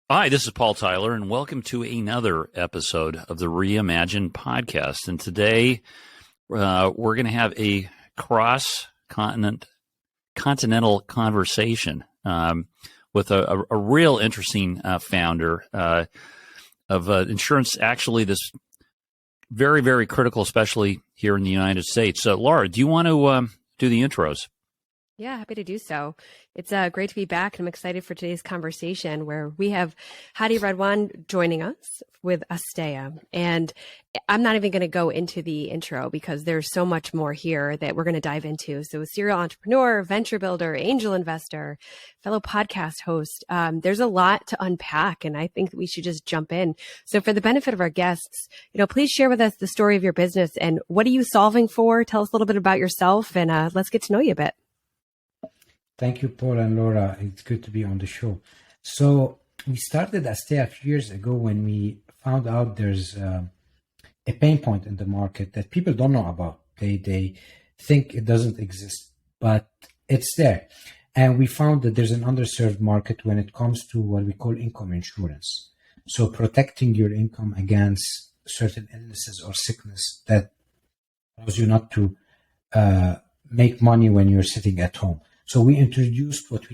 Hi, this is Paul Tyler, and welcome to another episode of the Reimagine podcast. And today we're going to have a cross-continental conversation with a real interesting founder of insurance, actually, this very, very critical, especially here in the United States. So, Laura, do you want to do the intros? Yeah, happy to do so. It's great to be back, and I'm excited for today's conversation where we have Hadi Radwan joining us with Asteya. And I'm not even going to go into the intro because there's so much more here that we're going to dive into. So a serial entrepreneur, venture builder, angel investor, fellow podcast host. There's a lot to unpack, and I think we should just jump in. So for the benefit of our guests, please share with us the story of your business and what are you solving for? Tell us a little bit about yourself, and let's get to know you a bit. Thank you, Paul and Laura. It's good to be on the show. So we started Asteya a few years ago when we found out there's a pain point in the market that people don't know about. They think it doesn't exist, but it's there. And we found that there's an underserved market when it comes to what we call income insurance. So protecting your income against certain illnesses or sickness that allows you not to make money when you're sitting at home. So we introduced what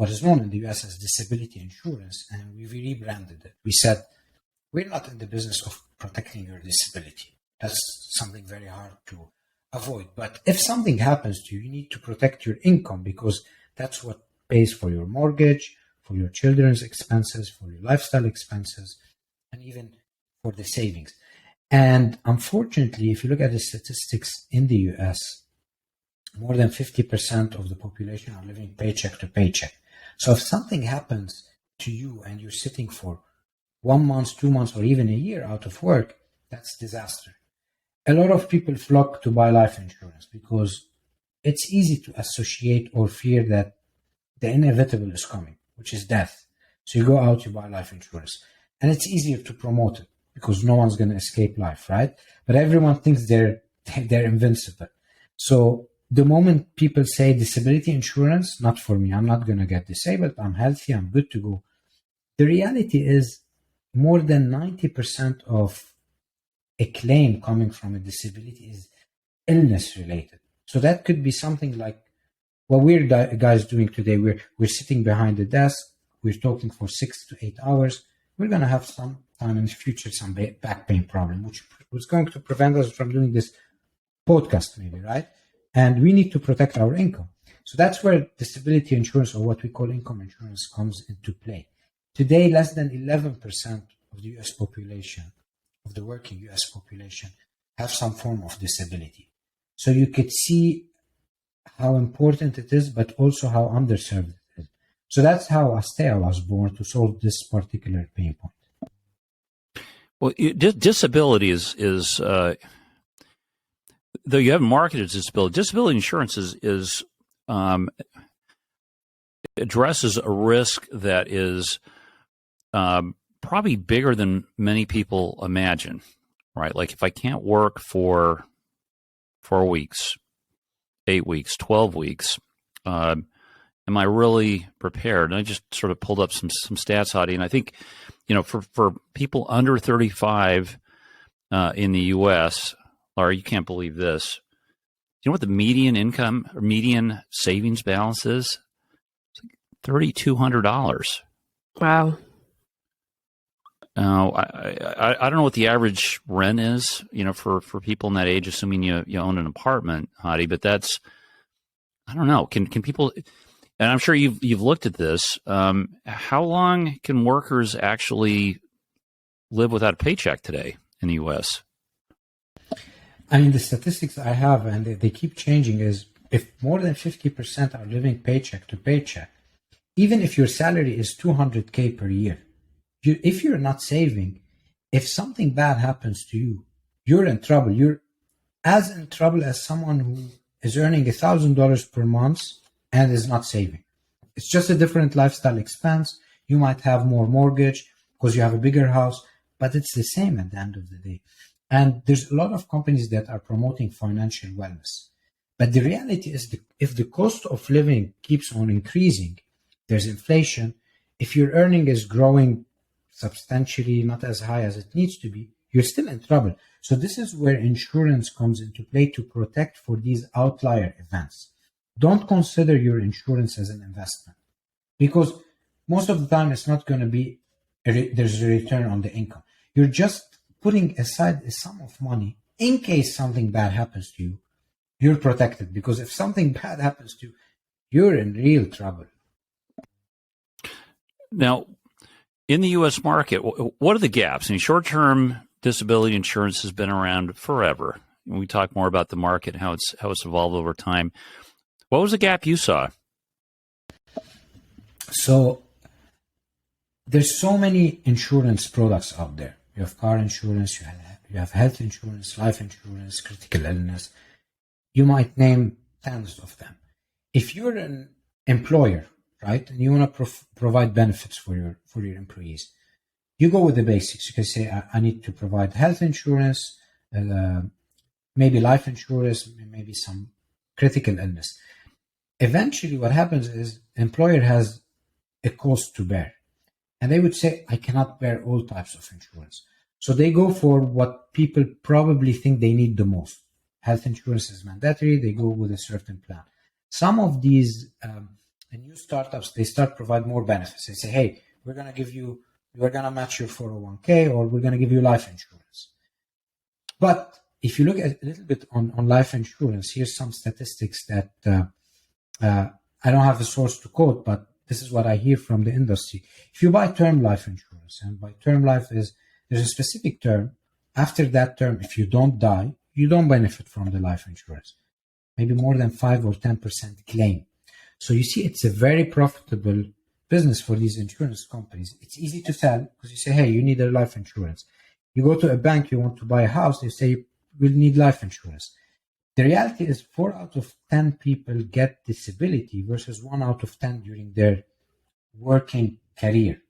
is known in the US as disability insurance, and we rebranded it. We said, we're not in the business of protecting your disability. That's something very hard to avoid. But if something happens to you, you need to protect your income because that's what pays for your mortgage, for your children's expenses, for your lifestyle expenses, and even for the savings. And unfortunately, if you look at the statistics in the US, more than 50% of the population are living paycheck to paycheck. So if something happens to you and you're sitting for 1 month, 2 months, or even a year out of work, that's disaster. A lot of people flock to buy life insurance because it's easy to associate or fear that the inevitable is coming, which is death. So you go out, you buy life insurance. And it's easier to promote it because no one's going to escape life, right? But everyone thinks they're invincible. So the moment people say disability insurance, not for me, I'm not going to get disabled, I'm healthy, I'm good to go. The reality is more than 90% of a claim coming from a disability is illness related. So that could be something like what we're guys doing today. We're sitting behind the desk, we're talking for 6 to 8 hours. We're going to have some time in the future, some back pain problem, which was going to prevent us from doing this podcast maybe, right? And we need to protect our income. So that's where disability insurance, or what we call income insurance, comes into play. Today, less than 11% of the US population, of the working US population, have some form of disability. So you could see how important it is, but also how underserved it is. So that's how Asteya was born, to solve this particular pain point. Well, disability is though you haven't marketed disability insurance is addresses a risk that is probably bigger than many people imagine, right? Like if I can't work for 4 weeks, 8 weeks, 12 weeks, am I really prepared? And I just sort of pulled up some stats, Hadi, and I think, for people under 35 in the U.S., Laura, you can't believe this. You know what the median income or median savings balance is? It's like $3,200. Wow. I don't know what the average rent is, for people in that age, assuming you own an apartment, Hadi, but that's, I don't know. Can people, and I'm sure you've looked at this, how long can workers actually live without a paycheck today in the U.S.? I mean, the statistics I have, and they keep changing, is if more than 50% are living paycheck to paycheck, even if your salary is $200K per year, if you're not saving, if something bad happens to you, you're in trouble. You're as in trouble as someone who is earning $1,000 per month and is not saving. It's just a different lifestyle expense. You might have more mortgage because you have a bigger house, but it's the same at the end of the day. And there's a lot of companies that are promoting financial wellness. But the reality is if the cost of living keeps on increasing, there's inflation. If your earning is growing substantially not as high as it needs to be, you're still in trouble. So this is where insurance comes into play to protect for these outlier events. Don't consider your insurance as an investment, because most of the time it's not going to be, there's a return on the income. You're just putting aside a sum of money in case something bad happens to you. You're protected, because if something bad happens to you, you're in real trouble. Now, in the U.S. market, what are the gaps? I mean, short-term disability insurance has been around forever. And we talk more about the market, how it's evolved over time. What was the gap you saw? So there's so many insurance products out there. You have car insurance, you have health insurance, life insurance, critical illness. You might name tens of them. If you're an employer, right, and you want to provide benefits for your employees, you go with the basics. You can say, I need to provide health insurance, maybe life insurance, maybe some critical illness. Eventually, what happens is employer has a cost to bear, and they would say, I cannot bear all types of insurance. So they go for what people probably think they need the most. Health insurance is mandatory. They go with a certain plan. Some of these new startups, they start provide more benefits. They say, hey, we're going to match your 401k, or we're going to give you life insurance. But if you look at a little bit on life insurance, here's some statistics that I don't have a source to quote, but this is what I hear from the industry. If you buy term life insurance, and by term life there's a specific term, after that term, if you don't die, you don't benefit from the life insurance. Maybe more than 5 or 10% claim. So you see, it's a very profitable business for these insurance companies. It's easy to sell, because you say, hey, you need a life insurance. You go to a bank, you want to buy a house, they say, we'll need life insurance. The reality is 4 out of 10 people get disability versus 1 out of 10 during their working career.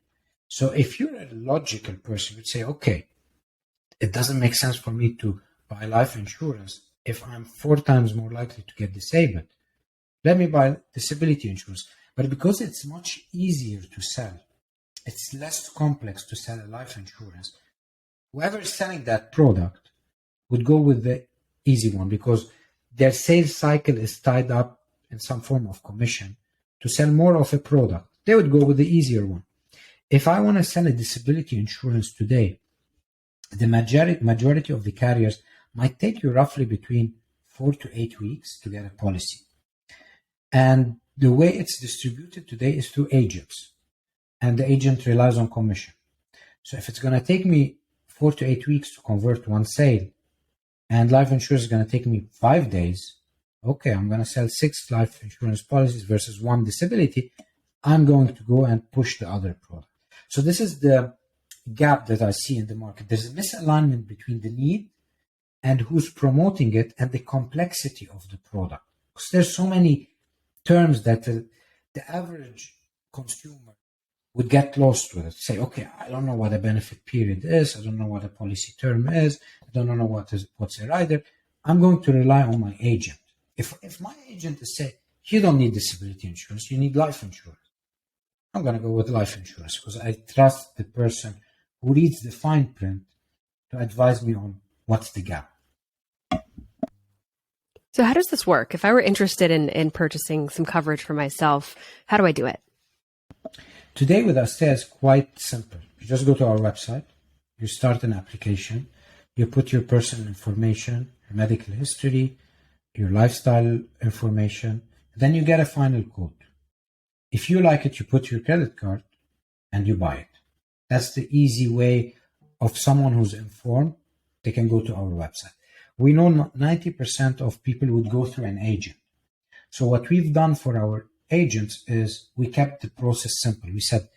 So if you're a logical person, you'd say, okay, it doesn't make sense for me to buy life insurance if I'm 4 times more likely to get disabled. Let me buy disability insurance. But because it's much easier to sell, it's less complex to sell a life insurance, whoever is selling that product would go with the easy one, because their sales cycle is tied up in some form of commission to sell more of a product. They would go with the easier one. If I want to sell a disability insurance today, the majority of the carriers might take you roughly between 4 to 8 weeks to get a policy. And the way it's distributed today is through agents, and the agent relies on commission. So if it's going to take me 4 to 8 weeks to convert one sale, and life insurance is going to take me 5 days, okay, I'm going to sell 6 life insurance policies versus 1 disability. I'm going to go and push the other product. So this is the gap that I see in the market. There's a misalignment between the need and who's promoting it and the complexity of the product. Because there's so many terms that the average consumer would get lost with it. Say, okay, I don't know what a benefit period is. I don't know what a policy term is. I don't know what's a rider. I'm going to rely on my agent. If my agent is saying, you don't need disability insurance, you need life insurance, I'm going to go with life insurance, because I trust the person who reads the fine print to advise me on what's the gap. So how does this work? If I were interested in purchasing some coverage for myself, how do I do it? Today with Asteya, it's quite simple. You just go to our website, you start an application, you put your personal information, your medical history, your lifestyle information, then you get a final quote. If you like it, you put your credit card and you buy it. That's the easy way of someone who's informed. They can go to our website. We know 90% of people would go through an agent. So what we've done for our agents is we kept the process simple. We said,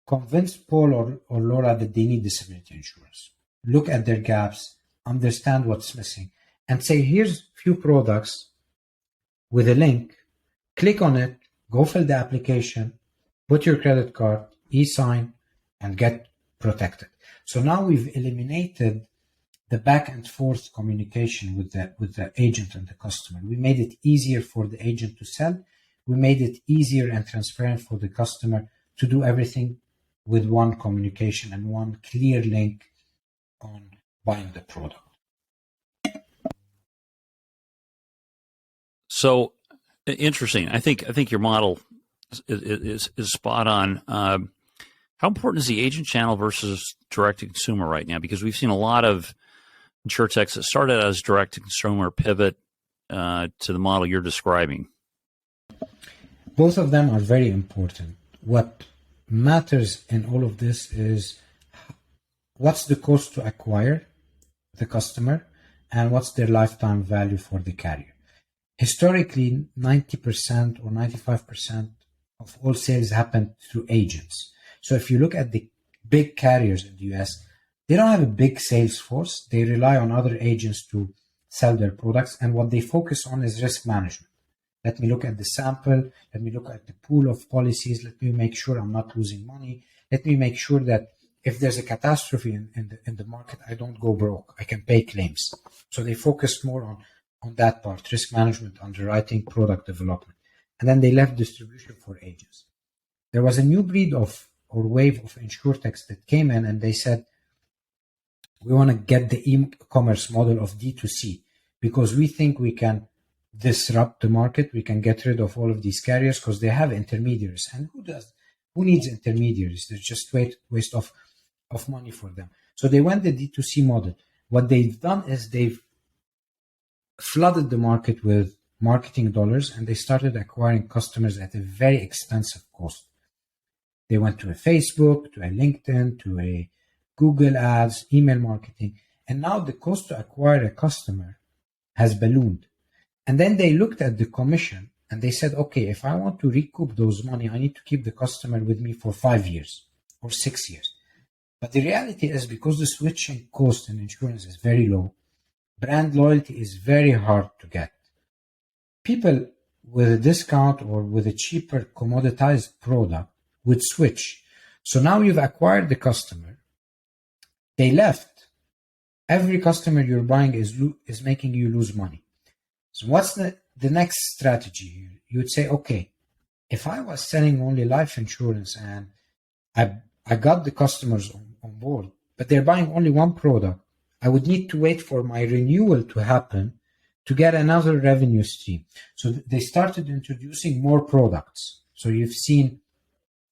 convince Paul or Laura that they need disability insurance. Look at their gaps, understand what's missing, and say, here's a few products with a link. Click on it, go fill the application, put your credit card, e-sign, and get protected. So now we've eliminated the back and forth communication with the agent and the customer. We made it easier for the agent to sell. We made it easier and transparent for the customer to do everything with one communication and one clear link on buying the product. So interesting. I think your model is spot on. How important is the agent channel versus direct to consumer right now? Because we've seen a lot of insurtechs that started as direct to consumer pivot to the model you're describing. Both of them are very important. What matters in all of this is what's the cost to acquire the customer and what's their lifetime value for the carrier. Historically, 90% or 95% of all sales happen through agents. So if you look at the big carriers in the US, they don't have a big sales force. They rely on other agents to sell their products. And what they focus on is risk management. Let me look at the sample. Let me look at the pool of policies. Let me make sure I'm not losing money. Let me make sure that if there's a catastrophe in the market, I don't go broke. I can pay claims. So they focus more on that part, risk management, underwriting, product development. And then they left distribution for agents. There was a new breed of or wave of insurtechs that came in and they said, we want to get the e-commerce model of D2C because we think we can disrupt the market. We can get rid of all of these carriers because they have intermediaries. And who needs intermediaries? There's just waste of money for them. So they went the D2C model. What they've done is they've flooded the market with marketing dollars and they started acquiring customers at a very expensive cost. They went to a Facebook, to a LinkedIn, to a Google ads, email marketing. And now the cost to acquire a customer has ballooned. And then they looked at the commission and they said, okay, if I want to recoup those money, I need to keep the customer with me for 5 years or 6 years. But the reality is because the switching cost in insurance is very low, brand loyalty is very hard to get. People with a discount or with a cheaper commoditized product would switch. So now you've acquired the customer. They left. Every customer you're buying is making you lose money. So what's the next strategy? You would say, okay, if I was selling only life insurance and I got the customers on board, but they're buying only one product, I would need to wait for my renewal to happen to get another revenue stream. So they started introducing more products. So you've seen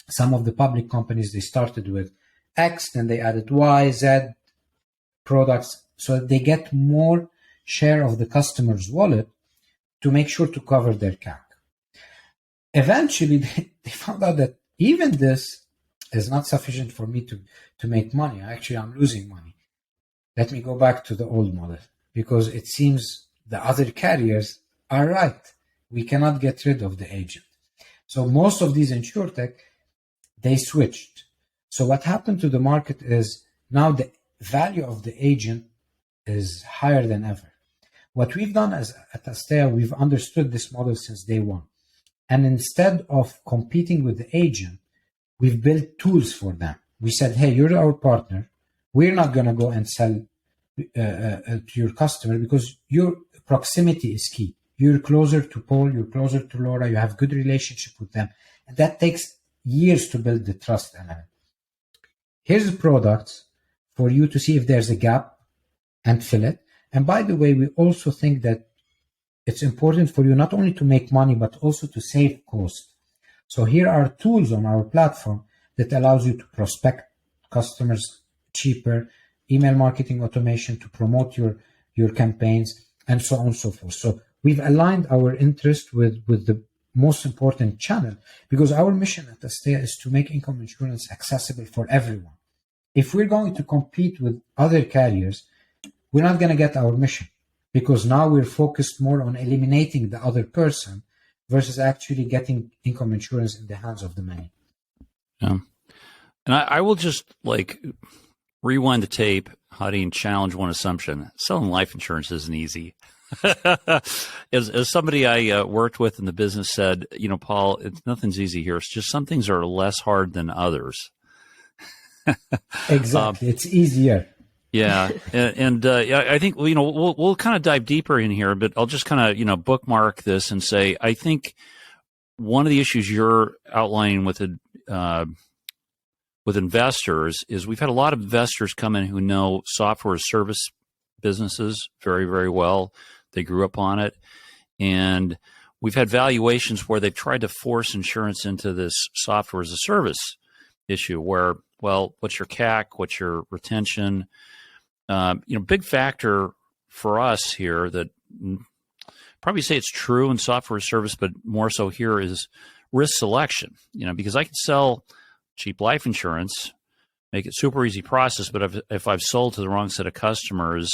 some of the public companies, they started with X, then they added Y, Z products. So they get more share of the customer's wallet to make sure to cover their CAC. Eventually, they found out that even this is not sufficient for me to make money. Actually, I'm losing money. Let me go back to the old model because it seems the other carriers are right. We cannot get rid of the agent. So most of these insurtech, they switched. So what happened to the market is now the value of the agent is higher than ever. What we've done at Asteya, we've understood this model since day one. And instead of competing with the agent, we've built tools for them. We said, hey, you're our partner. We're not going to go and sell to your customer because your proximity is key. You're closer to Paul, you're closer to Laura, you have good relationship with them. And that takes years to build the trust element. Here's products for you to see if there's a gap and fill it. And by the way, we also think that it's important for you not only to make money, but also to save cost. So here are tools on our platform that allows you to prospect customers cheaper, email marketing automation to promote your campaigns, and so on and so forth. So we've aligned our interest with the most important channel because our mission at Asteya is to make income insurance accessible for everyone. If we're going to compete with other carriers, we're not going to get our mission because now we're focused more on eliminating the other person versus actually getting income insurance in the hands of the many. Yeah. And I will just rewind the tape, Hadi, and challenge one assumption. Selling life insurance isn't easy. As somebody I worked with in the business said, Paul, nothing's easy here. It's just some things are less hard than others. Exactly. It's easier. Yeah. And I think, we'll kind of dive deeper in here, but I'll just kind of, bookmark this and say, I think one of the issues you're outlining with with investors is we've had a lot of investors come in who know software as service businesses very, very well. They grew up on it. And we've had valuations where they've tried to force insurance into this software as a service issue where, well, what's your CAC? What's your retention? Big factor for us here that probably say it's true in software as service, but more so here is risk selection, because I can sell cheap life insurance, make it super easy process, but if I've sold to the wrong set of customers,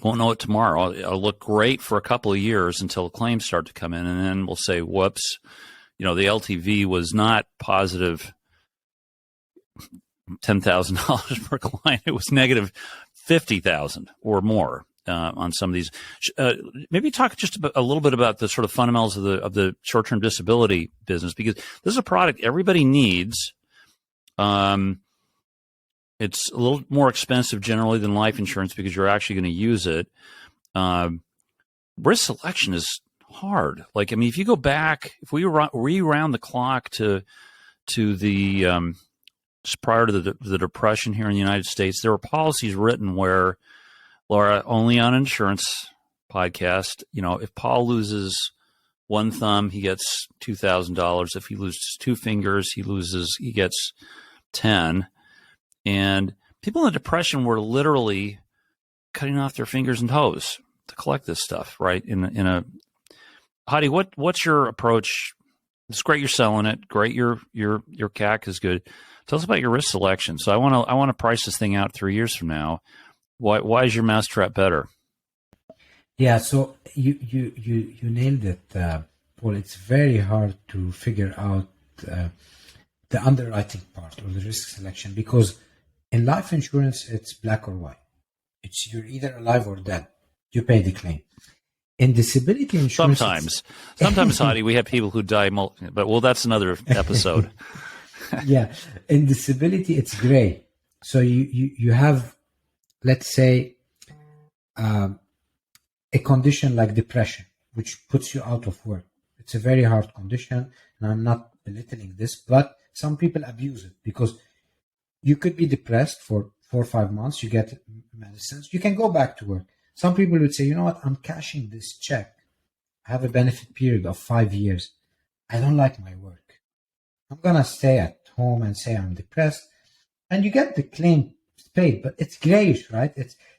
won't know it tomorrow. I'll look great for a couple of years until claims start to come in, and then we'll say, whoops, the LTV was not positive $10,000 per client. It was negative $50,000 or more on some of these. Maybe talk just a little bit about the sort of fundamentals of the short-term disability business, because this is a product everybody needs. It's a little more expensive generally than life insurance because you're actually going to use it. Risk selection is hard. If you go back, if we rewound the clock to the prior to the Depression here in the United States, there were policies written where, Laura, only on insurance podcast, if Paul loses one thumb, he gets $2,000. If he loses two fingers, he gets 10. And people in the Depression were literally cutting off their fingers and toes to collect this stuff, right? Hadi, what's your approach? It's great you're selling it. Great your CAC is good. Tell us about your risk selection. So I want to price this thing out 3 years from now. Why is your mousetrap better? Yeah, so you nailed it, Paul. It's very hard to figure out the underwriting part or the risk selection, because in life insurance it's black or white. It's you're either alive or dead. You pay the claim. In disability insurance, sometimes, Hadi, we have people who die, but that's another episode. Yeah, in disability it's gray. So you have, let's say, a condition like depression, which puts you out of work. It's a very hard condition, and I'm not belittling this, but some people abuse it because you could be depressed for 4 or 5 months, you get medicines, you can go back to work. Some people would say, you know what, I'm cashing this check. I have a benefit period of 5 years. I don't like my work. I'm going to stay at home and say I'm depressed. And you get the claim paid, but it's grayish, right?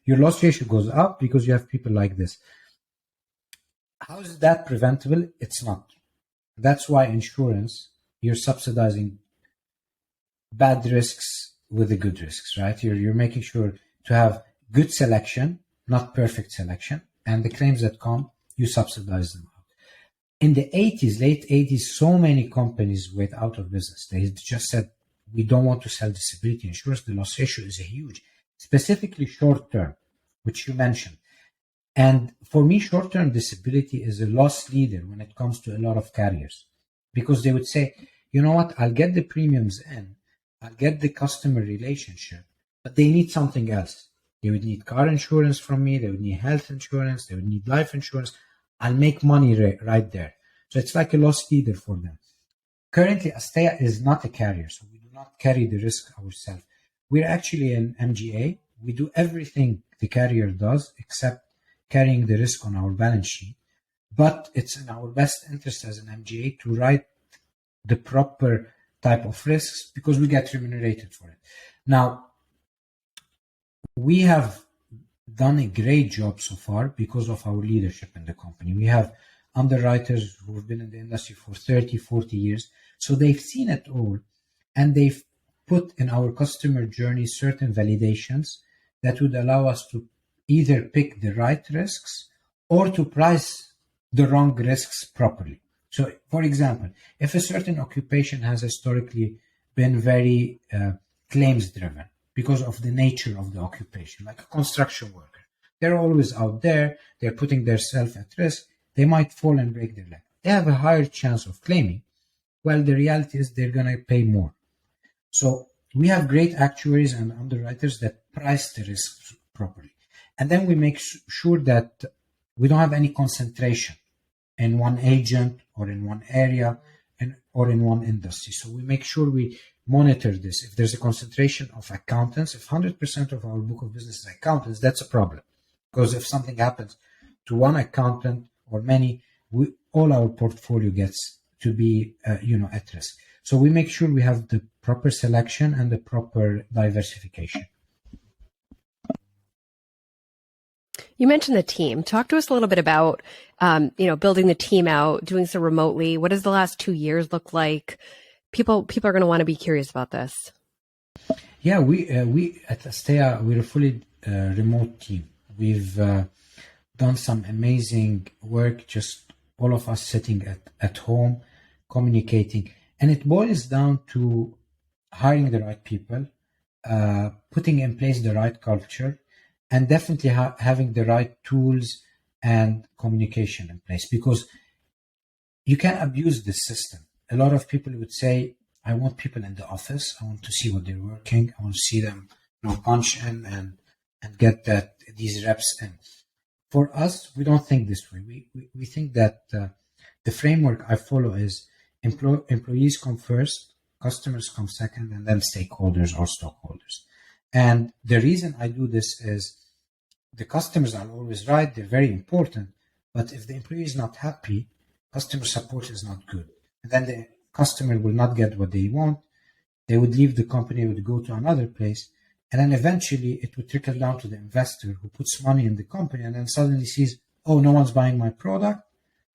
Your loss ratio goes up because you have people like this. How is that preventable? It's not. That's why insurance, you're subsidizing bad risks with the good risks, right? You're making sure to have good selection, not perfect selection, and the claims that come, you subsidize them out. In the 80s, late 80s, so many companies went out of business. They just said, we don't want to sell disability insurance. The loss ratio is huge, specifically short term, which you mentioned. And for me, short term disability is a loss leader when it comes to a lot of carriers, because they would say, you know what, I'll get the premiums in, I'll get the customer relationship, but they need something else. They would need car insurance from me, they would need health insurance, they would need life insurance. I'll make money right there. So it's like a loss leader for them. Currently, Asteya is not a carrier, so we do not carry the risk ourselves. We're actually an MGA. We do everything the carrier does except carrying the risk on our balance sheet. But it's in our best interest as an MGA to write the proper type of risks because we get remunerated for it. Now, we have done a great job so far because of our leadership in the company. We have underwriters who have been in the industry for 30, 40 years. So they've seen it all, and they've put in our customer journey certain validations that would allow us to either pick the right risks or to price the wrong risks properly. So, for example, if a certain occupation has historically been very claims driven because of the nature of the occupation, like a construction worker, they're always out there, they're putting themselves at risk, they might fall and break their leg. They have a higher chance of claiming. Well, the reality is they're going to pay more. So we have great actuaries and underwriters that price the risks properly. And then we make sure that we don't have any concentration in one agent or in one area or in one industry. So we make sure we monitor this. If there's a concentration of accountants, if 100% of our book of business is accountants, that's a problem. Because if something happens to one accountant or many, all our portfolio gets to be, at risk. So we make sure we have the proper selection and the proper diversification. You mentioned the team. Talk to us a little bit about, building the team out, doing so remotely. What does the last 2 years look like? People are going to want to be curious about this. Yeah, we at Asteya, we're a fully remote team. We've done some amazing work, just all of us sitting at home, communicating. And it boils down to hiring the right people, putting in place the right culture, and definitely having the right tools and communication in place, because you can't abuse this system. A lot of people would say, I want people in the office. I want to see what they're working. I want to see them punch in and get these reps in. For us, we don't think this way. We think that the framework I follow is employees come first, customers come second, and then stakeholders or stockholders. And the reason I do this is the customers are always right. They're very important. But if the employee is not happy, customer support is not good. And then the customer will not get what they want. They would leave the company, would go to another place. And then eventually it would trickle down to the investor who puts money in the company and then suddenly sees, oh, no one's buying my product.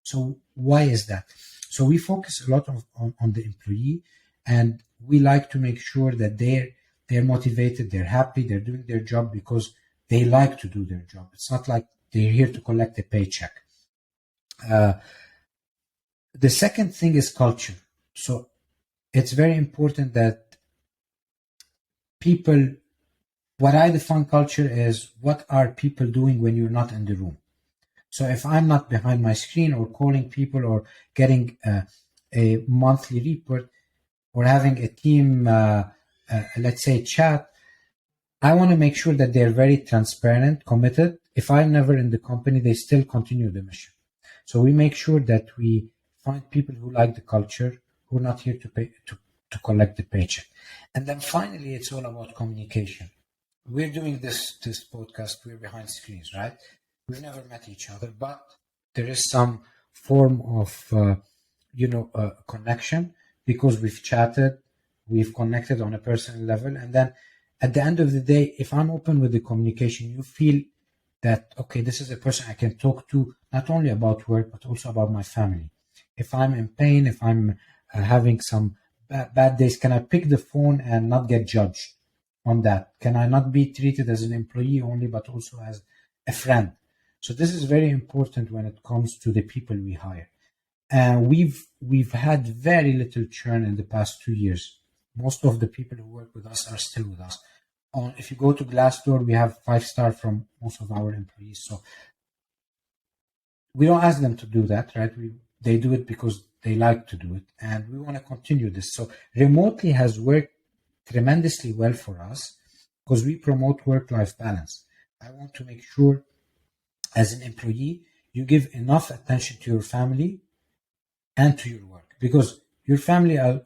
So why is that? So we focus a lot on the employee, and we like to make sure that they're motivated, they're happy, they're doing their job because they like to do their job. It's not like they're here to collect a paycheck. The second thing is culture. So it's very important that people, what I define culture is what are people doing when you're not in the room. So if I'm not behind my screen or calling people or getting a monthly report or having a team, let's say chat, I want to make sure that they're very transparent, committed. If I'm never in the company, they still continue the mission. So we make sure that we find people who like the culture, who are not here to collect the paycheck. And then finally, it's all about communication. We're doing this podcast, we're behind screens, right? We've never met each other, but there is some form of, connection because we've chatted, we've connected on a personal level. And then at the end of the day, if I'm open with the communication, you feel that, okay, this is a person I can talk to, not only about work, but also about my family. If I'm in pain, if I'm having some bad days, can I pick the phone and not get judged on that? Can I not be treated as an employee only, but also as a friend? So this is very important when it comes to the people we hire. And we've had very little churn in the past 2 years. Most of the people who work with us are still with us. If you go to Glassdoor, we have 5-star from most of our employees. So we don't ask them to do that, right? They do it because they like to do it. And we want to continue this. So remotely has worked tremendously well for us because we promote work-life balance. I want to make sure as an employee, you give enough attention to your family and to your work, because your family are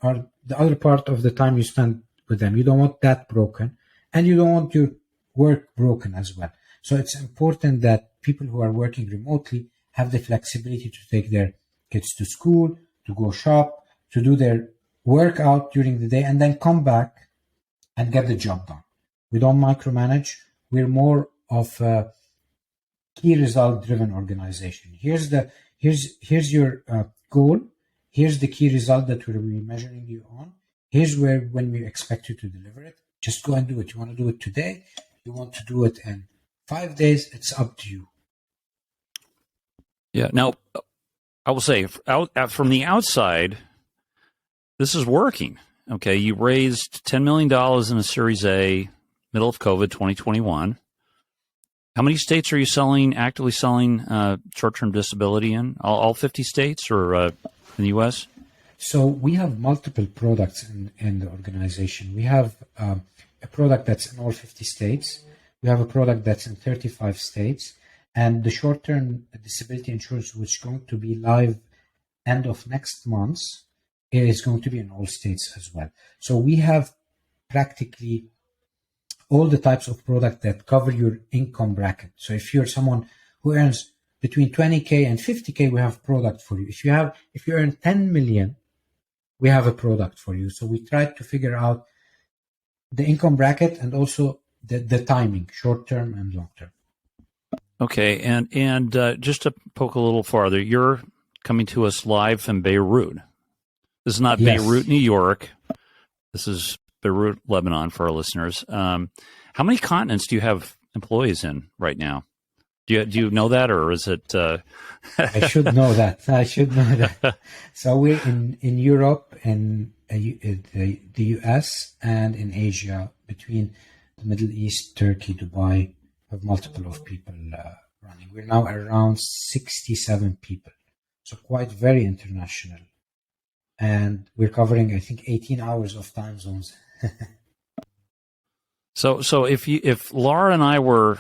the other part of the time you spend with them. You don't want that broken, and you don't want your work broken as well. So it's important that people who are working remotely have the flexibility to take their kids to school, to go shop, to do their workout during the day, and then come back and get the job done. We don't micromanage. We're more of a key result driven organization. Here's your goal. Here's the key result that we'll be measuring you on. Here's when we expect you to deliver it. Just go and do it. You want to do it today? You want to do it in 5 days? It's up to you. Yeah. Now, I will say, from the outside, this is working. Okay, you raised $10 million in a Series A, middle of COVID, 2021. How many states are you actively selling short-term disability in? All 50 states or in the U.S.? So we have multiple products in the organization. We have a product that's in all 50 states. We have a product that's in 35 states. And the short-term disability insurance, which is going to be live end of next month, It is going to be in all states as well. So we have practically all the types of product that cover your income bracket. So if you're someone who earns between 20K and 50K, we have product for you. If you earn 10 million, we have a product for you. So we try to figure out the income bracket and also the timing, short term and long term. Okay, and just to poke a little farther, you're coming to us live from Beirut. This is not Yes. Beirut, New York. This is Beirut, Lebanon, for our listeners. How many continents do you have employees in right now? Do you know that, or is it? I should know that. So we're in Europe, in the US, and in Asia, between the Middle East, Turkey, Dubai. We have multiple of people running. We're now around 67 people, so quite very international. And we're covering, I think, 18 hours of time zones. So if Laura and I were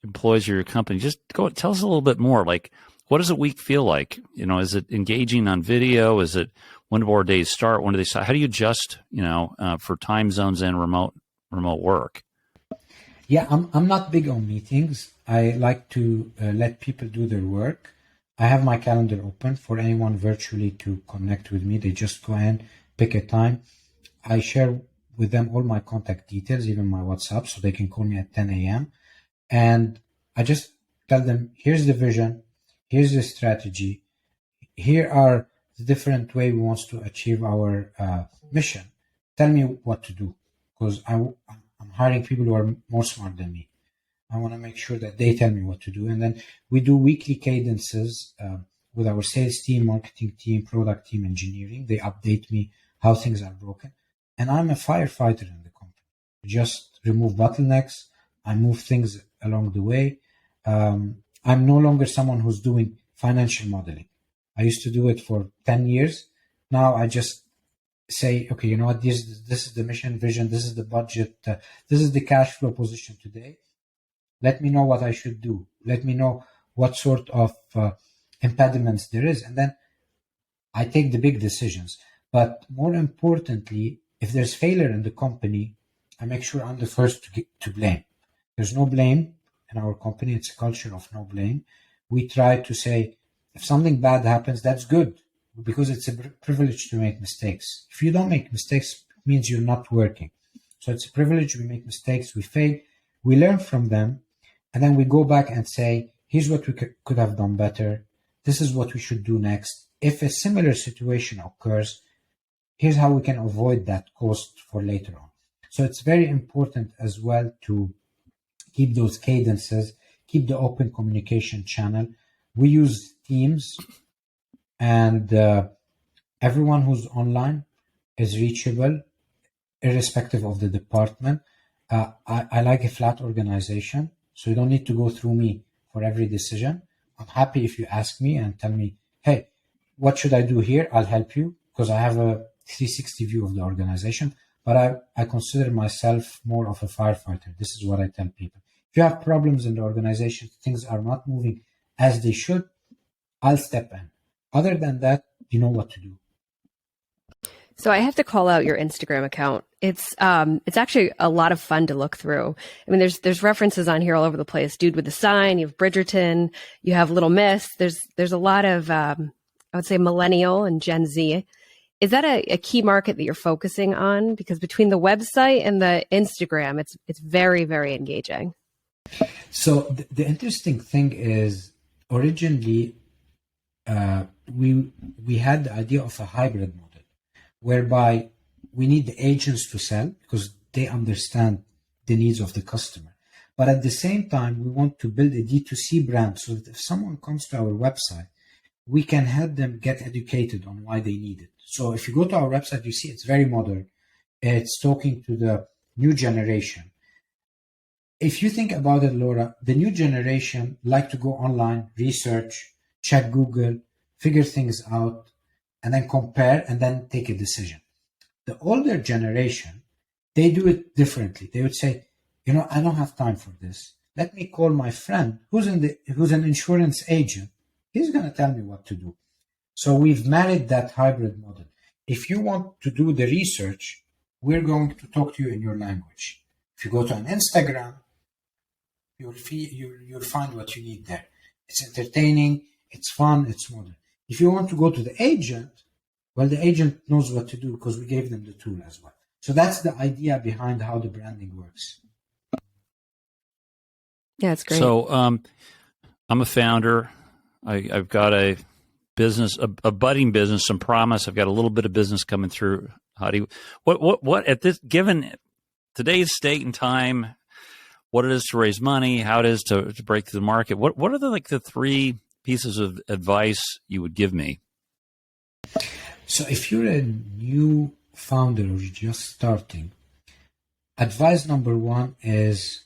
employees of your company, just tell us a little bit more. Like, what does a week feel like? Is it engaging on video? Is it when do our days start? When do they start? How do you adjust? For time zones and remote work? Yeah, I'm not big on meetings. I like to let people do their work. I have my calendar open for anyone virtually to connect with me. They just go in, pick a time. I share with them all my contact details, even my WhatsApp, so they can call me at 10 a.m. And I just tell them, here's the vision, here's the strategy, here are the different way we want to achieve our mission. Tell me what to do, because I'm hiring people who are more smart than me. I want to make sure that they tell me what to do. And then we do weekly cadences with our sales team, marketing team, product team, engineering. They update me how things are broken. And I'm a firefighter in the company. Just remove bottlenecks. I move things along the way. I'm no longer someone who's doing financial modeling. I used to do it for 10 years. Now I just say, okay, you know what, this is the mission, vision, this is the budget, this is the cash flow position today. Let me know what I should do. Let me know what sort of impediments there is. And then I take the big decisions. But more importantly, if there's failure in the company, I make sure I'm the first to blame. There's no blame in our company. It's a culture of no blame. We try to say, if something bad happens, that's good, because it's a privilege to make mistakes. If you don't make mistakes, it means you're not working. So it's a privilege. We make mistakes, we fail, we learn from them, and then we go back and say, here's what we could have done better. This is what we should do next. If a similar situation occurs, here's how we can avoid that cost for later on. So it's very important as well to keep those cadences, keep the open communication channel. We use Teams, and everyone who's online is reachable, irrespective of the department. I like a flat organization, so you don't need to go through me for every decision. I'm happy if you ask me and tell me, hey, what should I do here? I'll help you, because I have a 360 view of the organization, but I consider myself more of a firefighter. This is what I tell people. If you have problems in the organization, things are not moving as they should, I'll step in. Other than that, you know what to do. So I have to call out your Instagram account. It's actually a lot of fun to look through. I mean, there's references on here all over the place. Dude with the Sign, you have Bridgerton, you have Little Miss. There's a lot of I would say millennial and Gen Z. Is that a key market that you're focusing on? Because between the website and the Instagram, it's very, very engaging. So the interesting thing is, originally we had the idea of a hybrid model, whereby we need the agents to sell because they understand the needs of the customer. But at the same time, we want to build a D2C brand so that if someone comes to our website, we can help them get educated on why they need it. So if you go to our website, you see it's very modern. It's talking to the new generation. If you think about it, Laura, the new generation like to go online, research, check Google, figure things out, and then compare and then take a decision. The older generation, they do it differently. They would say, you know, I don't have time for this. Let me call my friend who's an insurance agent. He's going to tell me what to do. So we've married that hybrid model. If you want to do the research, we're going to talk to you in your language. If you go to an Instagram, you'll find what you need there. It's entertaining, it's fun, it's modern. If you want to go to the agent, well, the agent knows what to do because we gave them the tool as well. So that's the idea behind how the branding works. Yeah, it's great. So I'm a founder. I've got a business, a budding business, some promise. I've got a little bit of business coming through. Hadi, what at this, given today's state and time, what it is to raise money, how it is to break through the market, what are the three pieces of advice you would give me? So if you're a new founder or you're just starting, advice number one is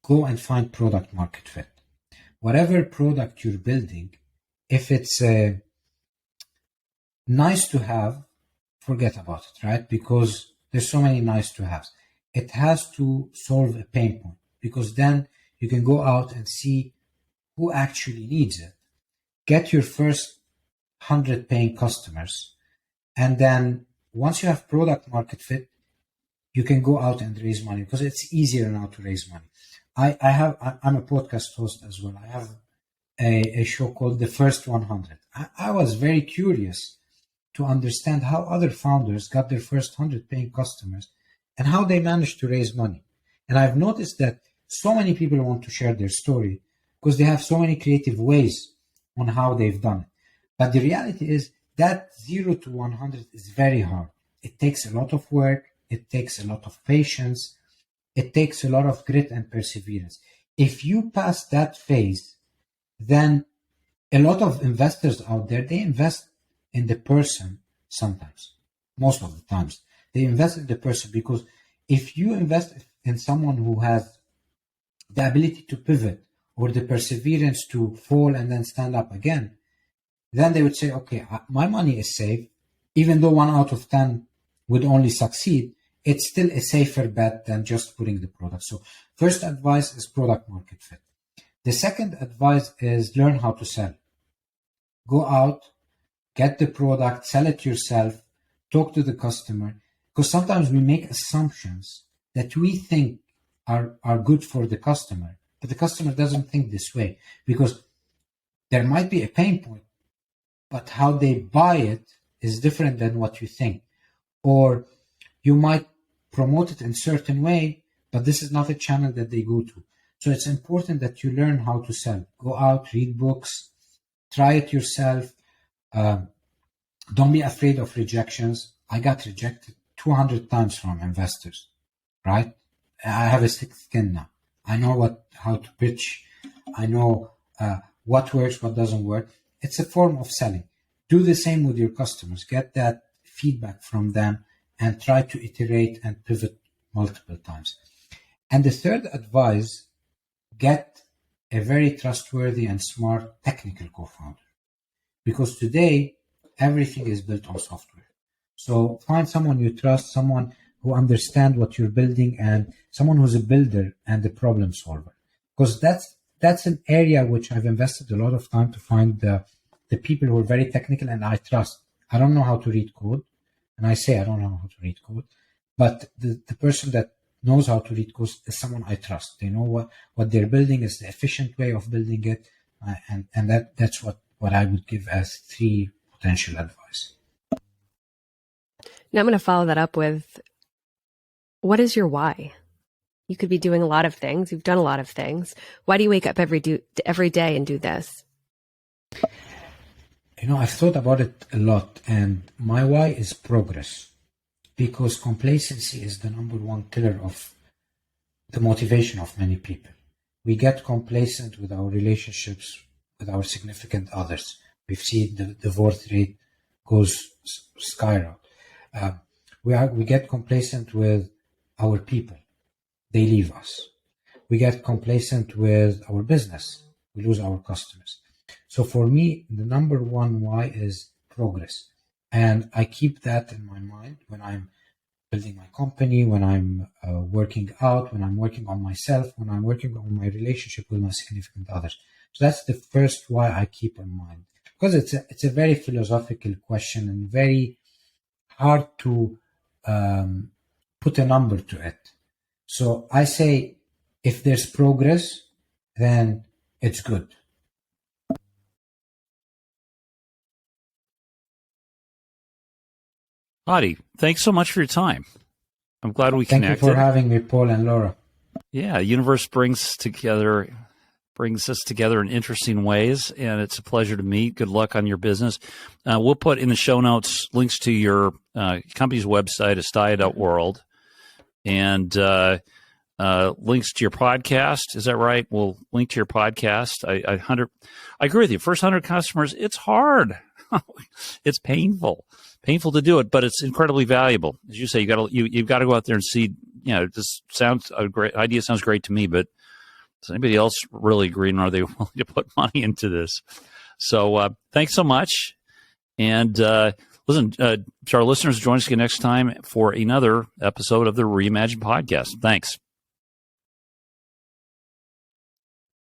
go and find product market fit. Whatever product you're building, if it's nice to have, forget about it, right? Because there's so many nice to haves. It has to solve a pain point, because then you can go out and see who actually needs it. Get your first 100 paying customers. And then once you have product market fit, you can go out and raise money, because it's easier now to raise money. I'm a podcast host as well. I have a show called The First 100. I was very curious to understand how other founders got their first 100 paying customers and how they managed to raise money. And I've noticed that so many people want to share their story because they have so many creative ways on how they've done it. But the reality is that 0 to 100 is very hard. It takes a lot of work. It takes a lot of patience. It takes a lot of grit and perseverance. If you pass that phase, then a lot of investors out there, they invest in the person sometimes, most of the times. They invest in the person, because if you invest in someone who has the ability to pivot or the perseverance to fall and then stand up again, then they would say, okay, my money is safe. Even though 1 out of 10 would only succeed, it's still a safer bet than just putting the product. So first advice is product market fit. The second advice is learn how to sell. Go out, get the product, sell it yourself, talk to the customer, because sometimes we make assumptions that we think are good for the customer, but the customer doesn't think this way, because there might be a pain point, but how they buy it is different than what you think. Or you might promote it in a certain way, but this is not a channel that they go to. So it's important that you learn how to sell. Go out, read books, try it yourself. Don't be afraid of rejections. I got rejected 200 times from investors, right? I have a thick skin now. I know how to pitch. I know what works, what doesn't work. It's a form of selling. Do the same with your customers. Get that feedback from them and try to iterate and pivot multiple times. And the third advice, get a very trustworthy and smart technical co-founder. Because today, everything is built on software. So find someone you trust, someone who understands what you're building, and someone who's a builder and a problem solver. Because that's an area which I've invested a lot of time to find the people who are very technical and I trust. I don't know how to read code. And I say I don't know how to read code. But the person that knows how to read code is someone I trust. They know what they're building is the efficient way of building it. And that's what I would give as 3 potential advice. Now I'm going to follow that up with, what is your why? You could be doing a lot of things. You've done a lot of things. Why do you wake up every day and do this? I've thought about it a lot, and my why is progress, because complacency is the number one killer of the motivation of many people. We get complacent with our relationships with our significant others. We've seen the divorce rate goes skyrocket. We get complacent with our people. They leave us. We get complacent with our business. We lose our customers. So for me, the number one why is progress. And I keep that in my mind when I'm building my company, when I'm working out, when I'm working on myself, when I'm working on my relationship with my significant others. So that's the first why I keep in mind. Because it's a very philosophical question and very hard to put a number to it. So I say, if there's progress, then it's good. Hadi, thanks so much for your time. I'm glad we Thank connected. you for having me, Paul and Laura. Yeah, universe brings us together in interesting ways, and it's a pleasure to meet. Good luck on your business. We'll put in the show notes links to your company's website, Asteya.world, and links to your podcast. Is that right? We'll link to your podcast. I agree with you. First 100 customers, it's hard. It's painful to do it, but it's incredibly valuable. As you say, you've got to go out there and see. This sounds a great idea. Sounds great to me, but does anybody else really agree, and are they willing to put money into this? So thanks so much. And listen, to our listeners, join us again next time for another episode of the Reimagine podcast. Thanks.